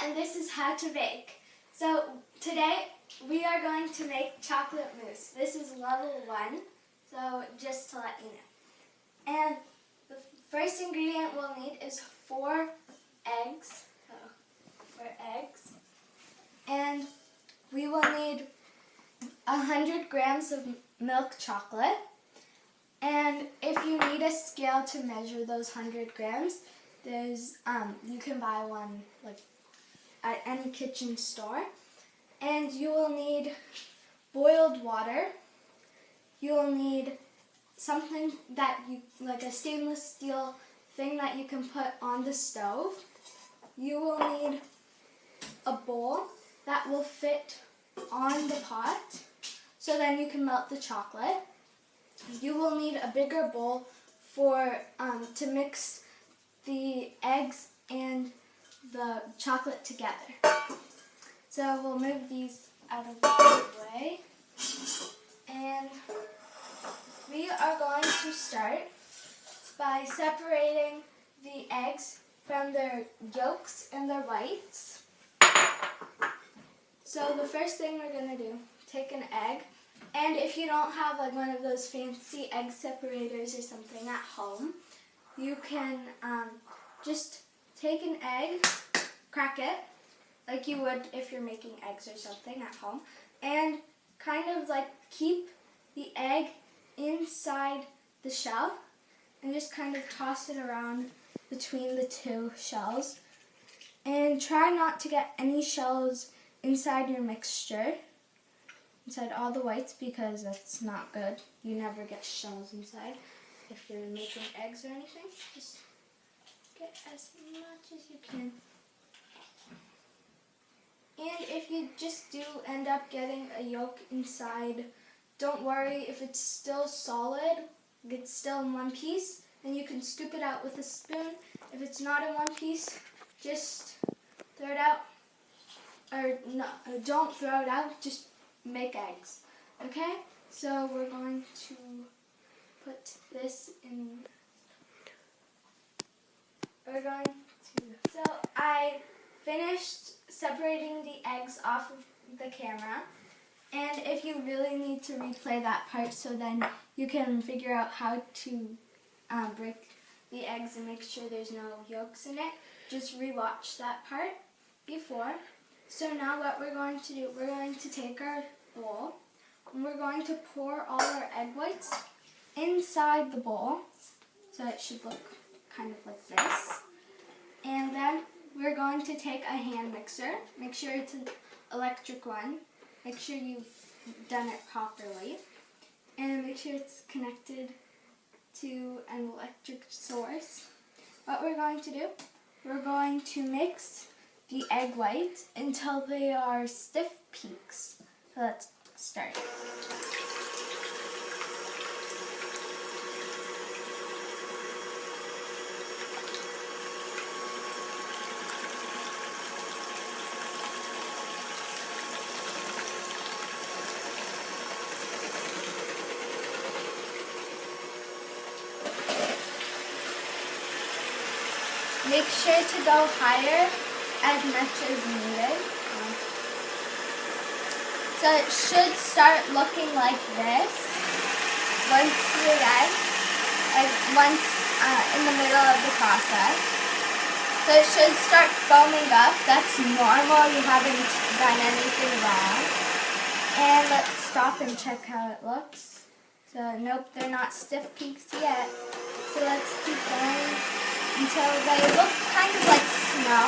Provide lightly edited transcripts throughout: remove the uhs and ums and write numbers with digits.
and this is how to bake. So today we are going to make chocolate mousse. This is level 1, so just to let you know. And the first ingredient we'll need is 4 eggs. So 4 eggs. And we will need 100 grams of milk chocolate. And if you need a scale to measure those 100 grams, there's you can buy one like at any kitchen store. And you will need boiled water. You will need something that you like a stainless steel thing that you can put on the stove. You will need a bowl that will fit on the pot, so then you can melt the chocolate. You will need a bigger bowl for to mix the eggs and the chocolate together. So we'll move these out of the way. And we are going to start by separating the eggs from their yolks and their whites. So the first thing we're going to do, take an egg. And if you don't have like one of those fancy egg separators or something at home, you can just take an egg, crack it, like you would if you're making eggs or something at home, and kind of like keep the egg inside the shell and just kind of toss it around between the two shells. And try not to get any shells inside your mixture, inside all the whites, because that's not good. You never get shells inside if you're making eggs or anything. Just get as much as you can. And if you just do end up getting a yolk inside, don't worry. If it's still solid, it's still in one piece, then you can scoop it out with a spoon. If it's not in one piece, just throw it out. Or no, don't throw it out, just make eggs. Okay? So we're going to put this in. So I finished separating the eggs off of the camera. And if you really need to replay that part so then you can figure out how to break the eggs and make sure there's no yolks in it, just rewatch that part before. So now what we're going to do, we're going to take our bowl and we're going to pour all our egg whites inside the bowl. So it should look kind of like this. And then we're going to take a hand mixer. Make sure it's an electric one. Make sure you've done it properly. And make sure it's connected to an electric source. What we're going to do, we're going to mix the egg whites until they are stiff peaks. So let's start. Make sure to go higher as much as needed. So it should start looking like this once you're done, like once in the middle of the process. So it should start foaming up. That's normal. You haven't done anything wrong. And let's stop and check how it looks. So nope, they're not stiff peaks yet. So let's keep going until they look kind of like snow,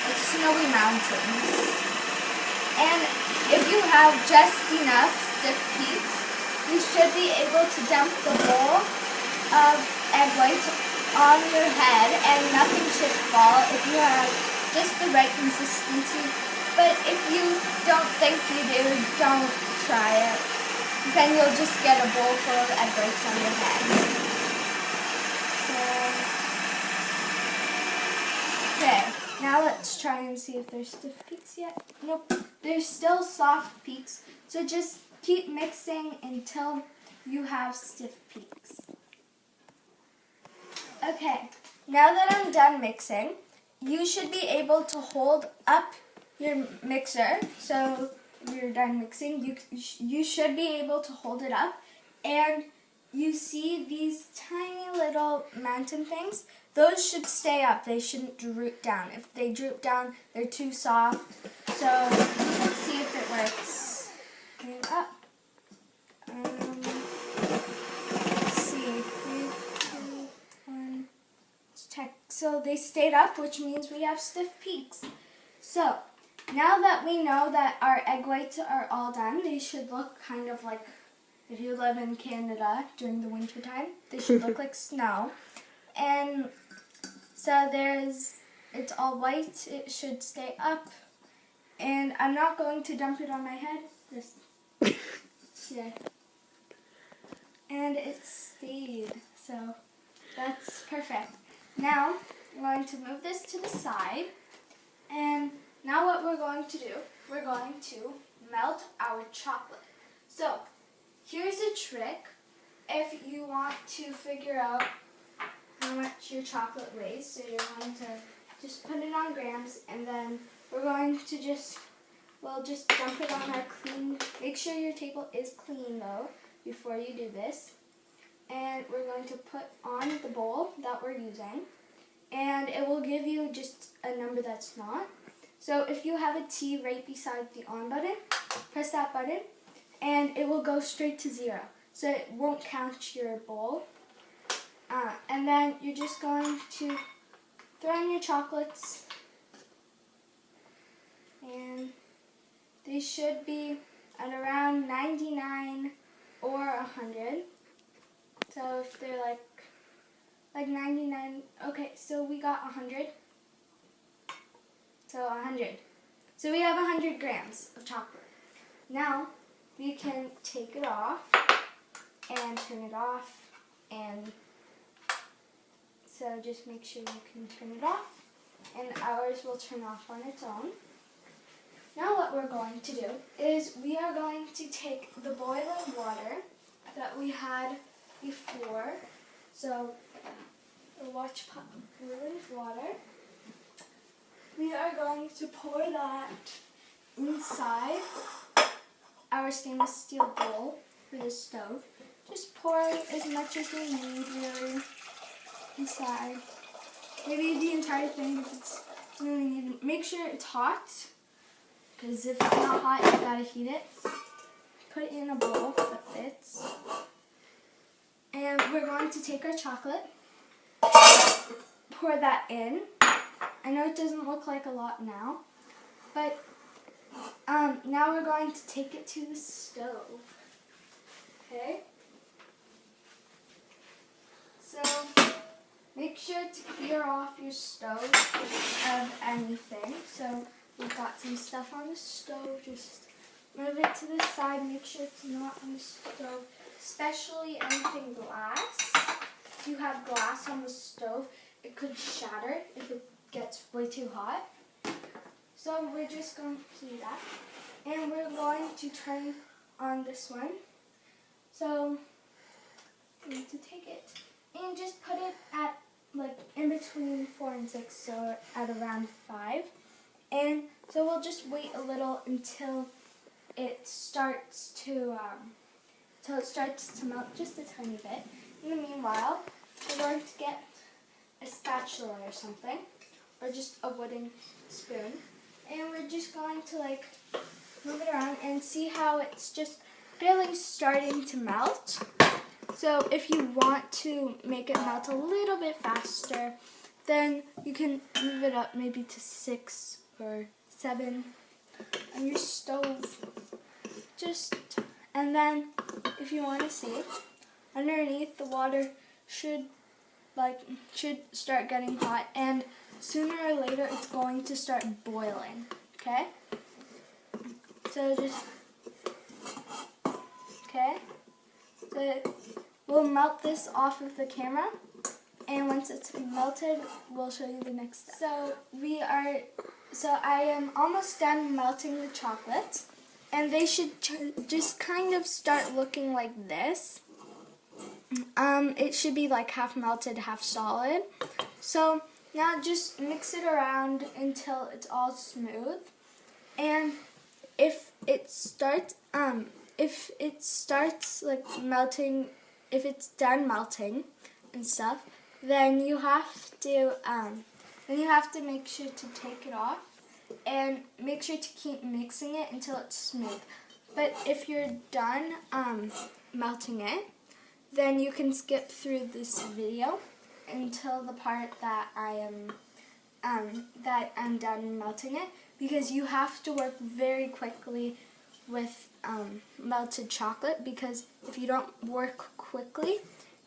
like snowy mountains. And if you have just enough stiff peaks, you should be able to dump the bowl of egg whites on your head and nothing should fall if you have just the right consistency. But if you don't think you do, don't try it. Then you'll just get a bowl full of egg whites on your head. Okay, now let's try and see if there's stiff peaks yet. Nope, there's still soft peaks. So just keep mixing until you have stiff peaks. Okay, now that I'm done mixing, you should be able to hold up your mixer. So if you're done mixing, you should be able to hold it up, and you see these tiny little mountain things. Those should stay up. They shouldn't droop down. If they droop down, they're too soft. So let's see if it works. And up. Let's see. 3, 2, 1. Let's check. So they stayed up, which means we have stiff peaks. So now that we know that our egg whites are all done, they should look kind of like, if you live in Canada during the winter time, they should look like snow. And so it's all white, it should stay up. And I'm not going to dump it on my head, just here. And it stayed, so that's perfect. Now, we're going to move this to the side. And now what we're going to do, we're going to melt our chocolate. So, here's a trick if you want to figure out how much your chocolate weighs. So you're going to just put it on grams, and then we're going to we'll just dump it on our clean. Make sure your table is clean though before you do this. And we're going to put on the bowl that we're using, and it will give you just a number that's not. So if you have a T right beside the on button, press that button, and it will go straight to 0. So it won't count your bowl. And then you're just going to throw in your chocolates. And they should be at around 99 or 100. So if they're like 99, okay, so we got 100. So 100. So we have 100 grams of chocolate. Now we can take it off and turn it off, and so just make sure you can turn it off, and ours will turn off on its own. Now what we're going to do is we are going to take the boiling water that we had before. So the watch pot boiling water. We are going to pour that inside our stainless steel bowl for the stove. Just pour as much as you need, really, inside. Maybe the entire thing if it's really needed. Make sure it's hot, because if it's not hot, you gotta heat it. Put it in a bowl that fits. And we're going to take our chocolate, pour that in. I know it doesn't look like a lot now, but now we're going to take it to the stove. Okay? So make sure to clear off your stove of anything. So we've got some stuff on the stove. Just move it to the side. Make sure it's not on the stove, especially anything glass. If you have glass on the stove, it could shatter if it gets way too hot. So we're just going to do that. And we're going to turn on this one. So we need to take it and just put it at like in between 4 and 6, so at around 5. And so we'll just wait a little until it starts to melt just a tiny bit. In the meanwhile, we're going to get a spatula or something, or just a wooden spoon, and we're just going to like move it around and see how it's just barely starting to melt. So if you want to make it melt a little bit faster, then you can move it up maybe to 6 or 7 on your stove. And then if you want to see, underneath the water should start getting hot, and sooner or later it's going to start boiling. Okay? So so we'll melt this off of the camera, and once it's melted, we'll show you the next step. So I am almost done melting the chocolate, and they should just kind of start looking like this. It should be like half melted, half solid. So Now just mix it around until it's all smooth. And if it starts like melting, if it's done melting and stuff, then you have to make sure to take it off and make sure to keep mixing it until it's smooth. But if you're done melting it, then you can skip through this video until the part that I'm done melting it, because you have to work very quickly with melted chocolate, because if you don't work quickly,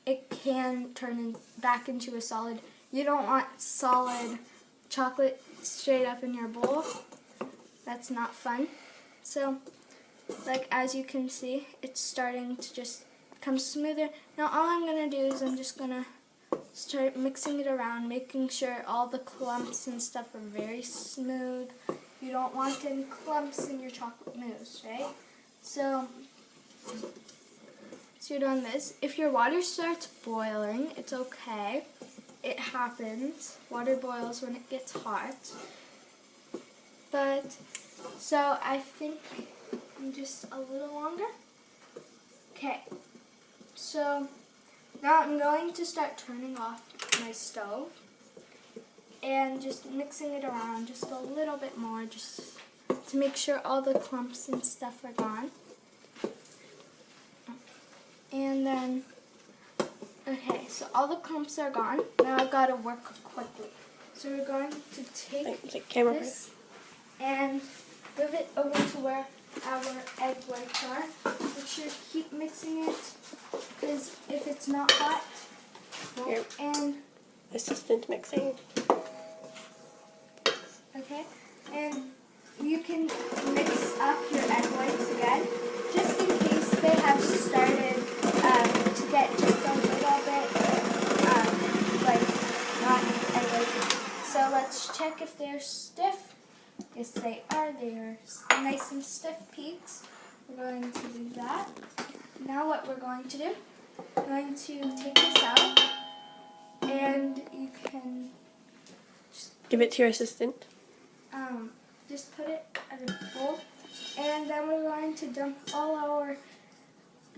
it can turn back into a solid. You don't want solid chocolate straight up in your bowl. That's not fun. So, like as you can see, it's starting to just become smoother. Now all I'm going to do is I'm just going to start mixing it around, making sure all the clumps and stuff are very smooth. You don't want any clumps in your chocolate mousse, right? So you're doing this. If your water starts boiling, it's okay. It happens. Water boils when it gets hot. But, so I think just a little longer. Okay, so now I'm going to start turning off my stove and just mixing it around just a little bit more, just to make sure all the clumps and stuff are gone. And then, okay, so all the clumps are gone. Now I've got to work quickly. So we're going to take this and move it over to where our egg whites are. Make sure to keep mixing it, because if it's not hot, Here. And Assistant mixing. okay, and you can mix up your egg whites again, just in case they have started to get just a little bit like not egg whites. So let's check if they're stiff. Yes, they are. They are nice and stiff peaks. We're going to do that. Now what we're going to do, we're going to take this out, and you can just Give it to your assistant. just put it in a bowl, and then we're going to dump all our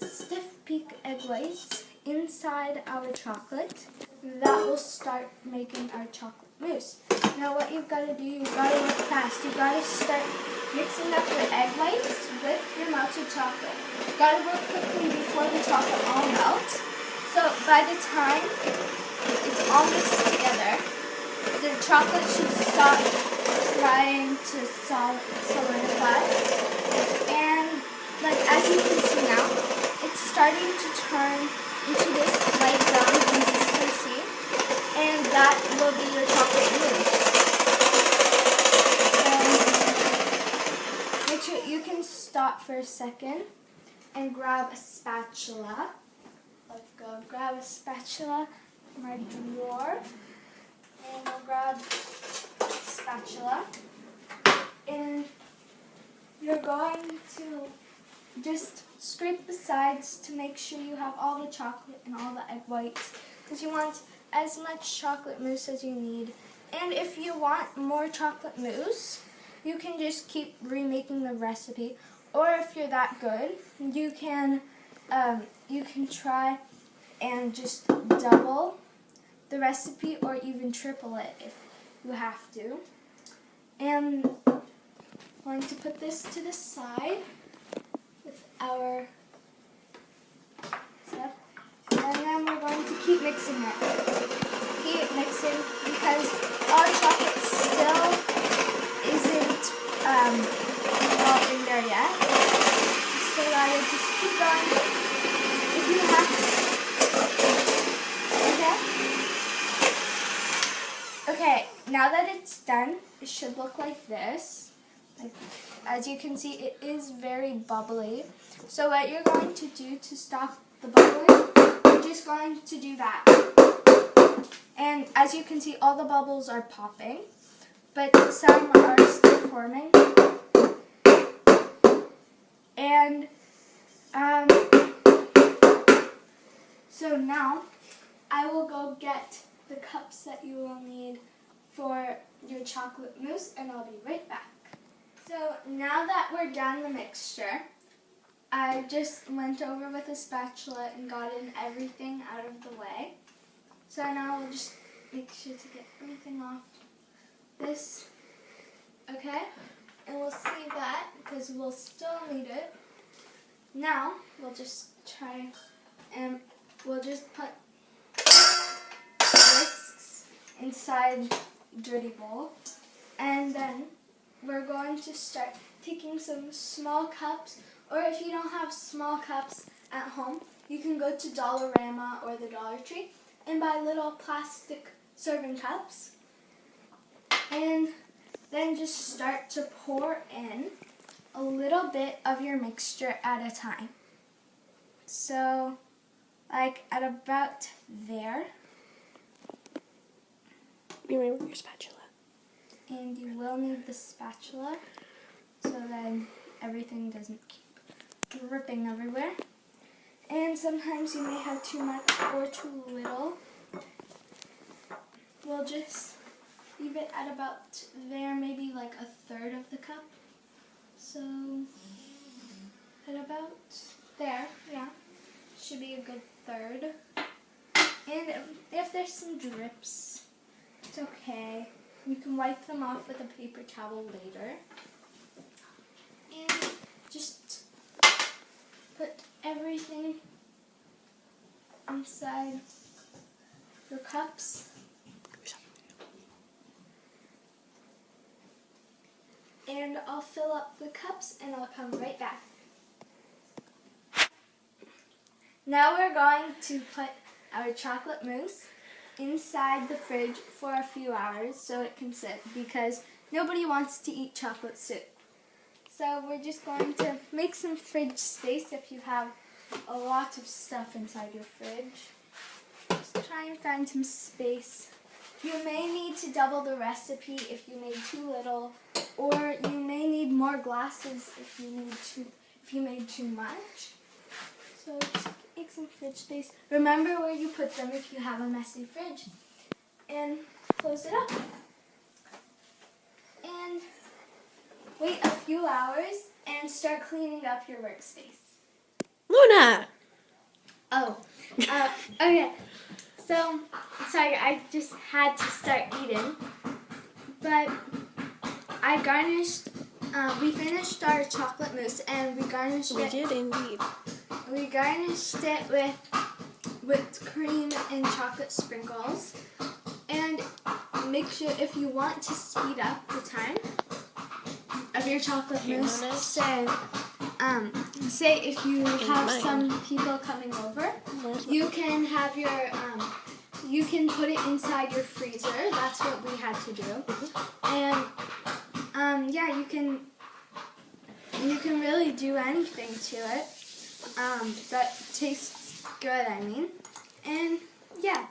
stiff peak egg whites inside our chocolate. That will start making our chocolate mousse. Now what you've got to do, you've got to work fast. You've got to start mixing up your egg whites with your melted chocolate. You've got to work quickly before the chocolate all melts. So by the time it's all mixed together, the chocolate should stop trying to solidify. And like as you can see now, it's starting to turn into this light brown consistency, and that will be your chocolate mousse. And make sure you can stop for a second and grab a spatula. Let's go grab a spatula from my drawer, and we'll grab a spatula, and you're going to just scrape the sides to make sure you have all the chocolate and all the egg whites, because you want as much chocolate mousse as you need. And if you want more chocolate mousse, you can just keep remaking the recipe. Or if you're that good, you can try and just double the recipe or even triple it if you have to. And I'm going to put this to the side with our stuff, and then we're going to keep mixing it. Keep mixing, because our chocolate still isn't all in there yet. So I will just keep going. If you have to. Okay, now that it's done, it should look like this. Like, as you can see, it is very bubbly. So what you're going to do to stop the bubbling, you're just going to do that. And as you can see, all the bubbles are popping, but some are still forming. And so now I will go get the cups that you will need for your chocolate mousse, and I'll be right back. So now that we're done the mixture, I just went over with a spatula and got in everything out of the way. So now we'll just make sure to get everything off this, okay? And we'll save that because we'll still need it. Now we'll just try and we'll just put whisks inside dirty bowl, and then we're going to start taking some small cups, or if you don't have small cups at home, you can go to Dollarama or the Dollar Tree and buy little plastic serving cups, and then just start to pour in a little bit of your mixture at a time. So like at about there. You may with your spatula. And you will need the spatula so then everything doesn't keep dripping everywhere. And sometimes you may have too much or too little. We'll just leave it at about there, maybe like a third of the cup. So at about there, yeah, should be a good third. And if there's some drips, it's okay. You can wipe them off with a paper towel later. And just put everything inside your cups. And I'll fill up the cups and I'll come right back. Now we're going to put our chocolate mousse inside the fridge for a few hours so it can sit, because nobody wants to eat chocolate soup. So we're just going to make some fridge space if you have a lot of stuff inside your fridge. Just try and find some space. You may need to double the recipe if you made too little, or you may need more glasses if you made too much. So just make some fridge space. Remember where you put them if you have a messy fridge. And close it up. And wait a few hours and start cleaning up your workspace. Luna! Oh, okay. So, sorry, I just had to start eating. But I garnished, we finished our chocolate mousse and we garnished it. We did indeed. We garnished it with whipped cream and chocolate sprinkles. And make sure, if you want to speed up the time of your chocolate mousse, say if you have some people coming over, you can have your, you can put it inside your freezer. That's what we had to do. And yeah, you can really do anything to it that tastes good, I mean. And yeah,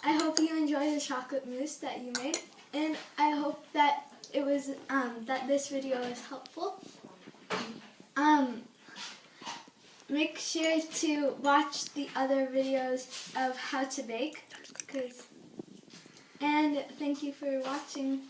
I hope you enjoy the chocolate mousse that you made, and I hope that it was that this video was helpful. Make sure to watch the other videos of how to bake, and thank you for watching.